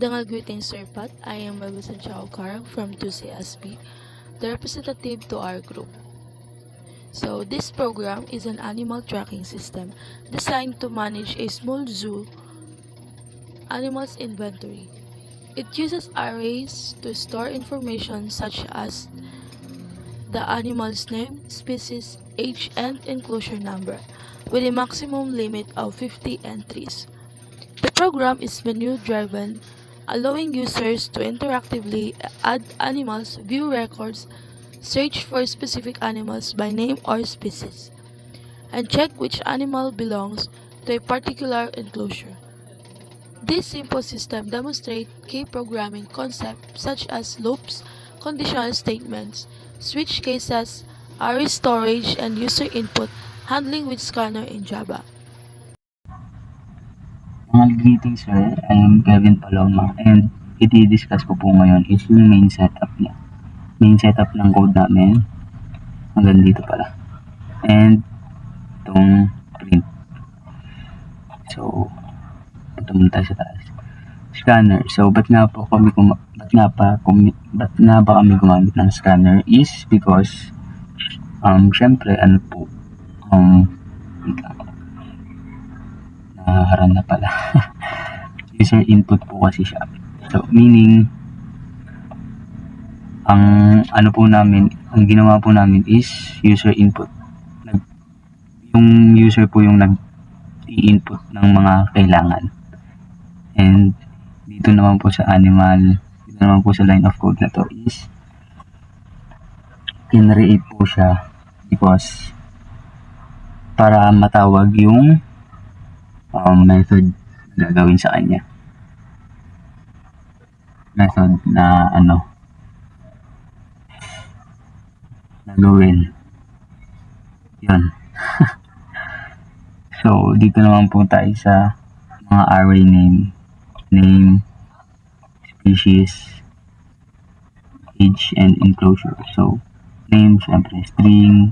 Dangal greetings, Sir Pat. I am Mabu Santiago Karang from 2CSB, the representative to our group. So, this program is an animal tracking system designed to manage a small zoo animals inventory. It uses arrays to store information such as the animal's name, species, age, and enclosure number, with a maximum limit of 50 entries. The program is menu-driven, allowing users to interactively add animals, view records, search for specific animals by name or species, and check which animal belongs to a particular enclosure. This simple system demonstrates key programming concepts such as loops, conditional statements, switch cases, array storage, and user input handling with scanner in Java. Mga greetings sir, I am Kevin Paloma and i-discuss ko po ngayon is yung main setup niya. Main setup ng code namin hanggang dito pala. And itong print. So, punta muna tayo sa taas. Scanner. So, ba't nga ba kami gumamit ng scanner is because syempre wait lang. Naharap na pala. User input po kasi siya. So, meaning, ang ginawa po namin is user input. Yung user po yung nag-i-input ng mga kailangan. And, dito naman po sa line of code na to is, kinreate po siya because para matawag yung method na gagawin sa kanya. Method na gawin. Yun. So, dito naman po tayo sa mga array name, species, age, and enclosure. So, name, syempre, string,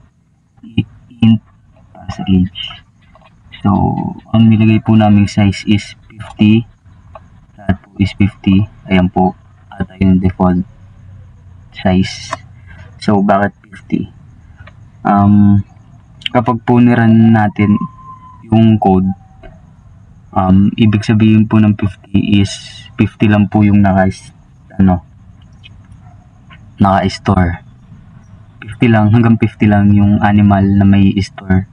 int, para sa age. So, ang nilagay po naming size is 50. Lahat po is 50. Ayan po, at yung default size. So, bakit 50? Kapag po niran natin yung code, ibig sabihin po ng 50 is 50 lang po yung naka-store. 50 lang, hanggang 50 lang yung animal na may store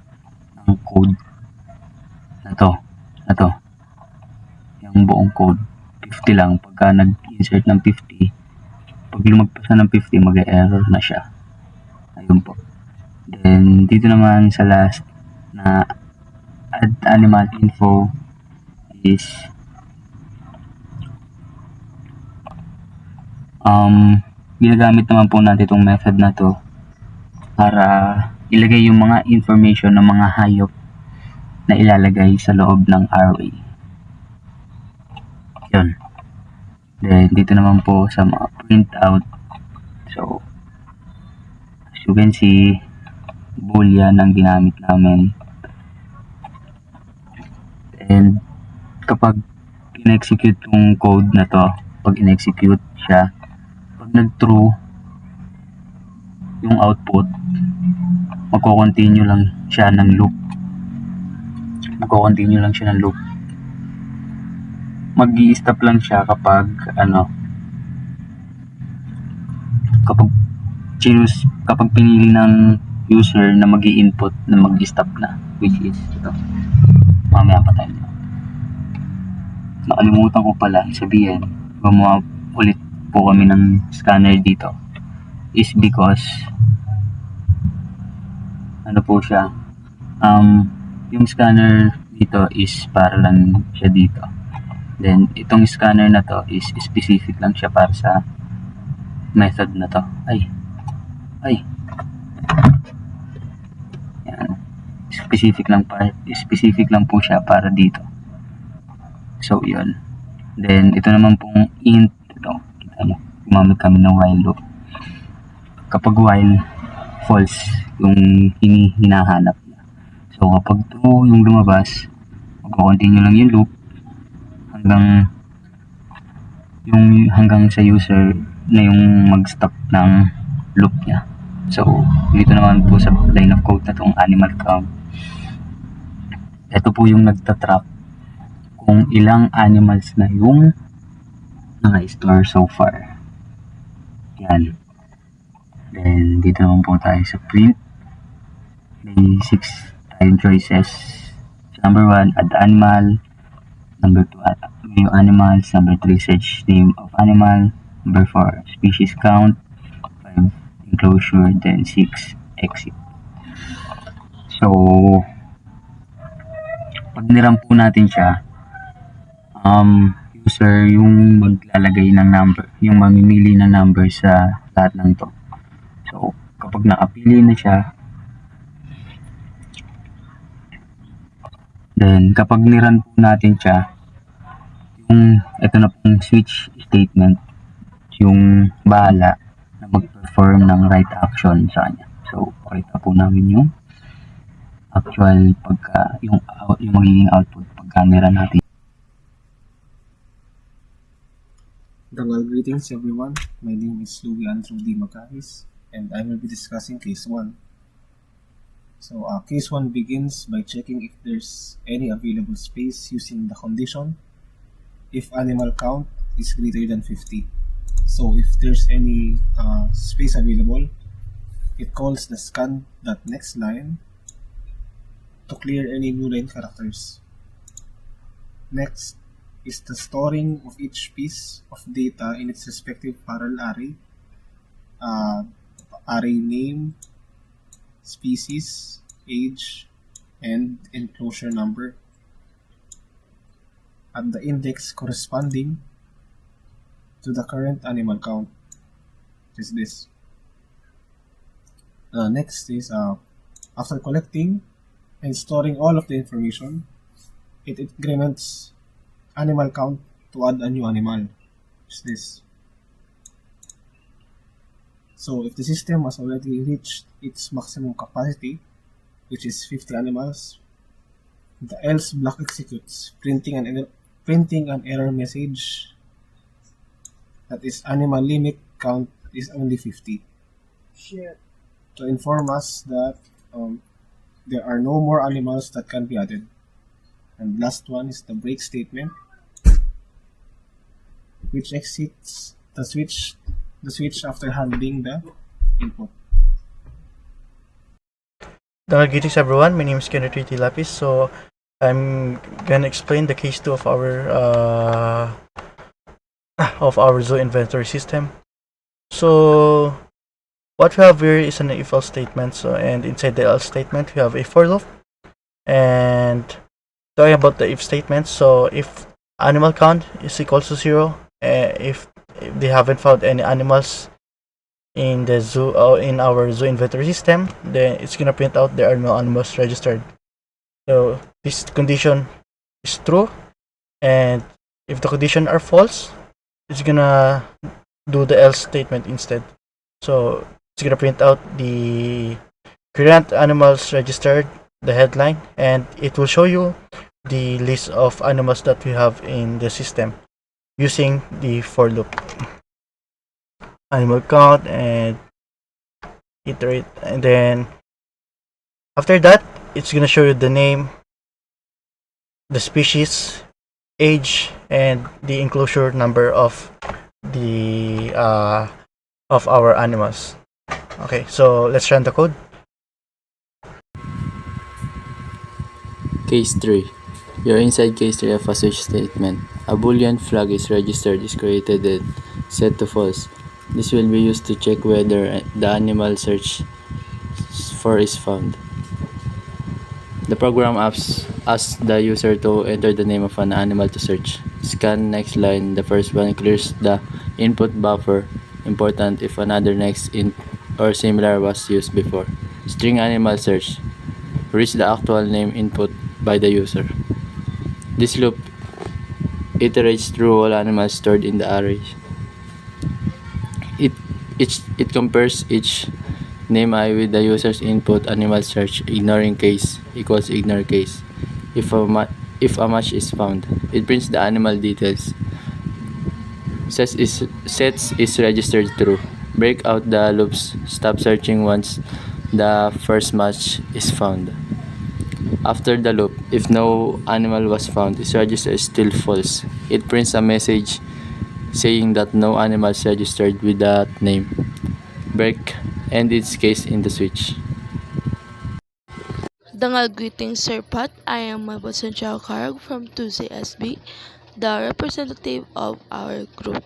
ng code. Na to. Yung buong code. 50 lang. Pagka nag-insert ng 50, pag lumagpas na ng 50, mag-error na siya. Ayun po. Then, dito naman sa last na add animal info is ginagamit naman po natin itong method na to para ilagay yung mga information ng mga hayop na ilalagay sa loob ng array. Yun. Then, dito naman po sa mga printout. So, as you can see, boolean ang ginamit namin. And, kapag in-execute yung code na to, pag in-execute siya, pag nag-true yung output, magko-continue lang siya ng loop. Mag-i-stop lang siya kapag kapag pinili ng user na mag-i-input na mag-i-stop na, which is ito. Mamaya pa tayo. Nakalimutan ko pala sabihin, gumawa ulit po kami ng scanner dito is because po siya, yung scanner dito is para lang siya dito. Then, itong scanner na to is specific lang siya para sa method na to. Ay. Yan. Specific lang po siya para dito. So, yun. Then, ito naman pong int. Ito. Kita mo. Gumamit kami ng while loop. Kapag while, false yung hinahanap niya. So, kapag true yung lumabas, mag-continue lang yung loop hanggang yung hanggang sa user na yung mag-stop ng loop niya. So, dito naman po sa line of code na tong animal count, ito po yung nagtatrack kung ilang animals na yung naka-store so far. Yan. Then, dito naman po tayo sa print. May 6 tayong choices. So, number 1, add animal. Number 2, view animals. Number 3, search name of animal. Number 4, species count. 5, enclosure. Then 6, exit. So, pag niram po natin siya, user yung maglalagay ng number, yung mamimili ng number sa lahat ng to. So, kapag nakapili na siya, then kapag niran po natin siya, yung ito na pong switch statement, yung bahala na mag-perform ng right action sa kanya. So, pakita po namin yung actual pagka, yung magiging output pagka niran natin. Dangal greetings everyone. My name is Louis Andrew D. Macaris and I will be discussing case 1. So case 1 begins by checking if there's any available space using the condition if animal count is greater than 50. So if there's any space available, it calls the scan.next line to clear any new line characters. Next is the storing of each piece of data in its respective parallel array. Array name, species, age, and enclosure number at the index corresponding to the current animal count, which is this. Next is after collecting and storing all of the information, it increments animal count to add a new animal, which is this. So if the system has already reached its maximum capacity, which is 50 animals, the else block executes, printing an error message that is animal limit count is only 50. To inform us that there are no more animals that can be added. And last one is the break statement, which exits the switch after handling the input. Greetings everyone, my name is Kenneth Riti Lapis. So I'm gonna explain the case 2 of our zoo inventory system. So what we have here is an if else statement. So and inside the else statement we have a for loop. And talking about the if statement, so if animal count is equals to 0, if they haven't found any animals in the zoo in our zoo inventory system, then it's gonna print out there are no animals registered. So this condition is true, and if the condition are false, it's gonna do the else statement instead. So it's gonna print out the current animals registered, the headline, and it will show you the list of animals that we have in the system using the for loop. Animal count and iterate, and then after that it's gonna show you the name, the species, age, and the enclosure number of the of our animals. Okay, so let's run the code. Case 3. You're inside case 3 of a switch statement. A boolean flag is registered, is created, and set to false. This will be used to check whether the animal searched for is found. The program asks the user to enter the name of an animal to search. Scan next line. The first one clears the input buffer. Important if another next int or similar was used before. String animal search. Reach the actual name input by the user. This loop iterates through all animals stored in the array. It compares each name I with the user's input animal search, ignoring case equals ignore case. If a match is found, it prints the animal details. Sets is registered true. Break out the loops. Stop searching once the first match is found. After the loop, if no animal was found, is registered still false. It prints a message saying that no animals registered with that name. Break and its case in the switch. Dangal greetings, Sir Pat. I am Mabel Santiago Carag from 2CSB, the representative of our group.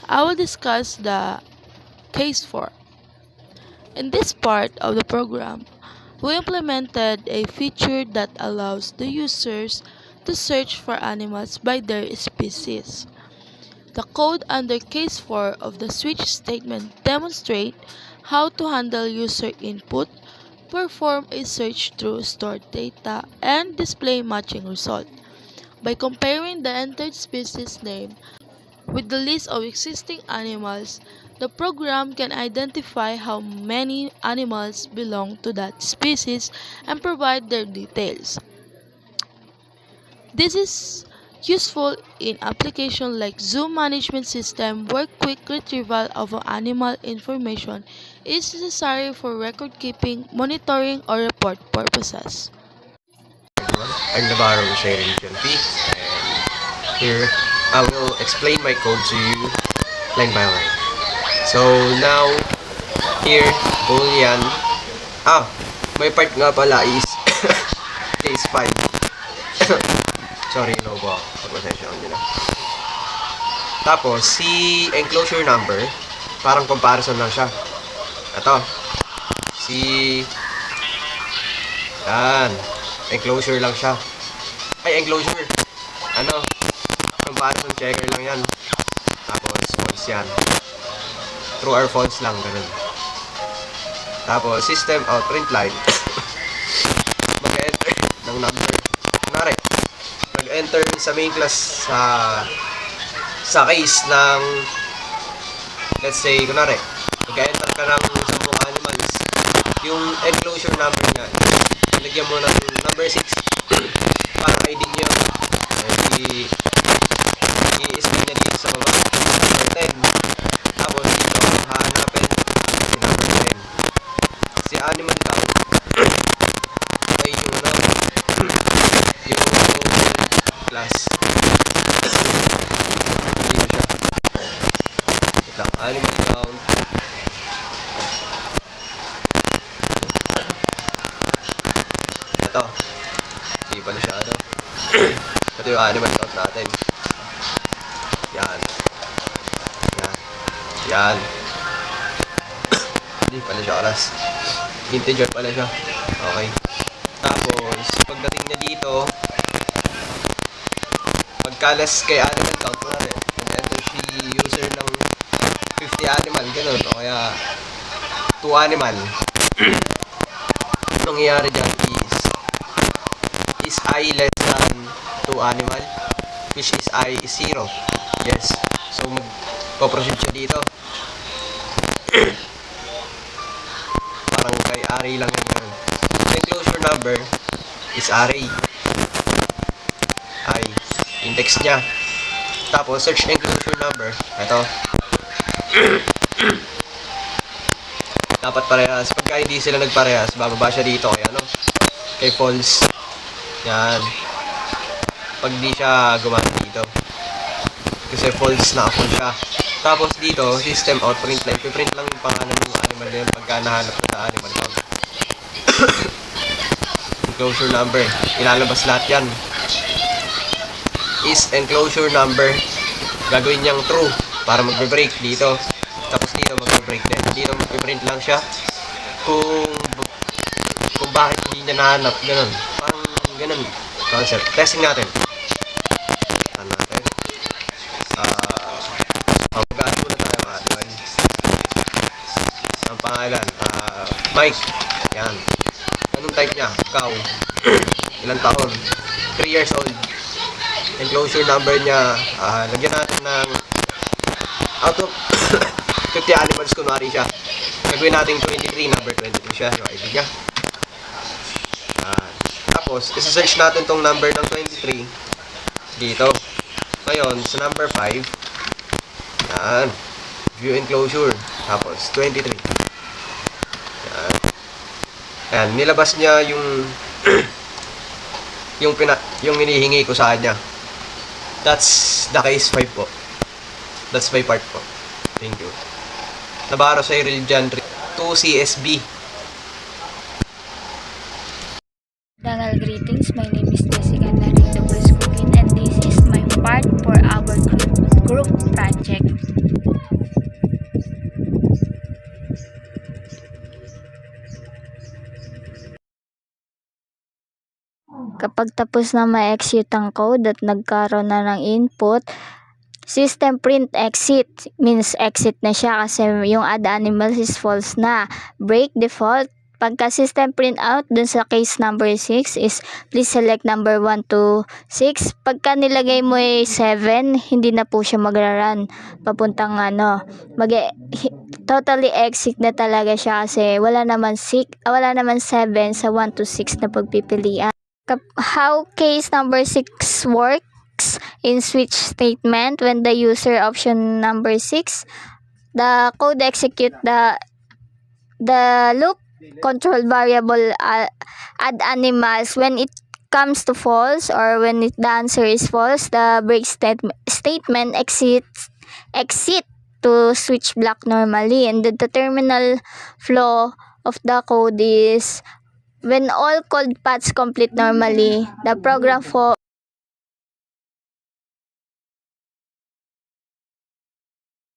I will discuss the case 4. In this part of the program, we implemented a feature that allows the users to search for animals by their species. The code under case 4 of the switch statement demonstrate how to handle user input, perform a search through stored data, and display matching result. By comparing the entered species name with the list of existing animals, the program can identify how many animals belong to that species and provide their details. This is useful in applications like zoo management system where quick retrieval of animal information is necessary for record keeping, monitoring, or report purposes. I'm Navarro Shane Region P, and here I will explain my code to you line by line. So now, here, boolean. May part nga pala is case 5. Sorry, no po. Pagpasensya ko nyo na. Tapos, si enclosure number, parang comparison lang siya. Ito. Yan. Enclosure lang siya. Enclosure. Comparison checker lang yan. Tapos, false yan. True or false lang, ganun. Tapos, system out print line. Mag-enter ng number. Kunwari, mag-enter sa main class sa case ng, let's say, kunwari, mag-enter ka ng 10 animals. Yung enclosure number niya, lagyan mo ng number 6 para ID niyo. I-spin na dito sa baba. Number 10. Tapos dito, hahanapin si number 10. Si animal count ay yung class. Dito siya. Wait lang. Animal count. Ito. Hindi pala siya Ito yung animal count natin. Yan. Yan. Hindi pala siya oras. Integer pala siya. Okay. Tapos, pagdating niya dito, pagkalas kay animal count natin, enter si user ng 50 animal, ganun. O kaya, 2 animal. Nangyayari dyan is I less than 2 animal, which is I is 0. Yes. So, magpo-proceed siya dito. Parang kay array lang yun. Enclosure number is array. I. Index niya. Tapos, search enclosure number. Ito. Dapat parehas. Pagka hindi sila nagparehas, bababa siya dito. Kaya kay false. Yan. Pag di siya gumana dito. Kasi false na full siya. Tapos dito, system out print line. Print lang yung pangalan ng animal na yun pagka nahanap na sa animal count. Enclosure number. Ilalabas lahat yan. Is enclosure number. Gagawin niyang true para magbe-break dito. Tapos dito magbe-break din. Dito magbe-print lang siya. Kung bakit hindi niya nahanap. Ganun. Parang ganun concept. Testing natin. Mag-add muna tayo mga animal. Ang pangalan, Mike. Yan. Anong type niya? Cow. Ilang taon? 3 years old. Enclosure number niya, lagyan natin ng out of 50 animals, kunwari siya. Gagawin natin 23, number 23 siya, yung ID niya. Tapos, isa-search natin tong number ng 23 dito. Ngayon, sa number 5, yan, view enclosure, tapos 23. Yan. Ayan, nilabas niya yung yung hinihingi ko sa kanya. That's the case 5 po. That's my part po. Thank you. Navarro sa Religion 2 CSB. Dangal greetings, my name is Jessica Narito Prescookin and this is my part for our group project. Kapag tapos na ma-execute ang code at nagkaroon na ng input, system print exit means exit na siya kasi yung add animals is false na. Break default. Pagka system print out dun sa case number 6 is please select number 1 to 6. Pagka nilagay mo ay 7, hindi na po siya magra-run papuntang totally exit na talaga siya kasi wala naman 7 sa 1 to 6 na pagpipilian. How case number 6 works in switch statement when the user option number 6, the code execute the loop control variable add animals. When it comes to false or when the answer is false, the break statement exit to switch block normally, and the terminal flow of the code is when all code paths complete normally, the program